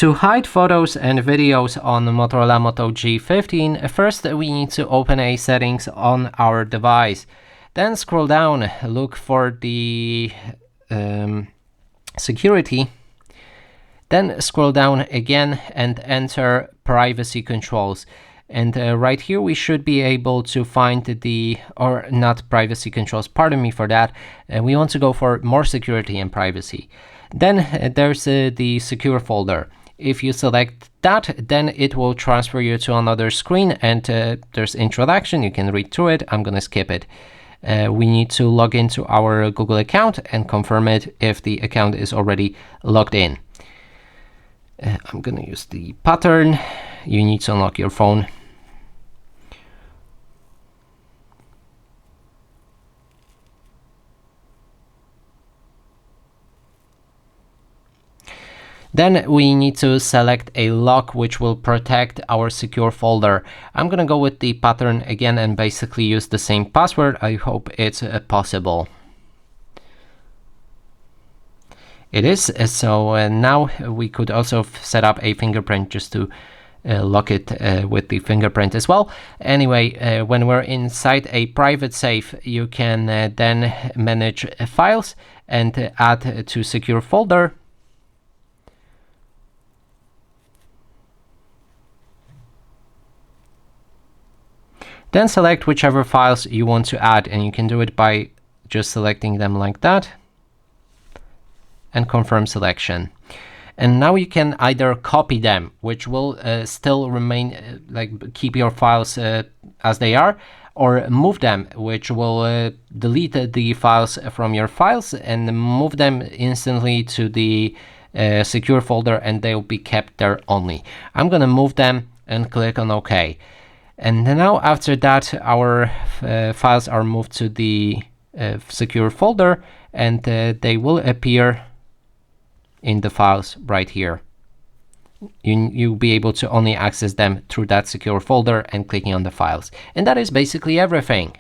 To hide photos and videos on the Motorola Moto G15, first we need to open a settings on our device. Then scroll down, look for the security. Then scroll down again and enter privacy controls. And right here we should be able to find or not privacy controls, pardon me for that. We want to go for more security and privacy. Then there's the secure folder. If you select that, then it will transfer you to another screen, and there's introduction. You can read through it. I'm going to skip it. We need to log into our Google account and confirm it if the account is already logged in. I'm going to use the pattern. You need to unlock your phone. Then we need to select a lock which will protect our secure folder. I'm gonna go with the pattern again and basically use the same password. I hope it's possible. It is, so now we could also set up a fingerprint just to lock it with the fingerprint as well. Anyway, when we're inside a private safe, you can then manage files and add to secure folder. Then select whichever files you want to add, and you can do it by just selecting them like that and confirm selection. And now you can either copy them, which will still remain, keep your files as they are, or move them, which will delete the files from your files and move them instantly to the secure folder, and they'll be kept there only. I'm gonna move them and click on OK. And now after that, our files are moved to the secure folder, and they will appear in the files right here. You'll be able to only access them through that secure folder and clicking on the files. And that is basically everything.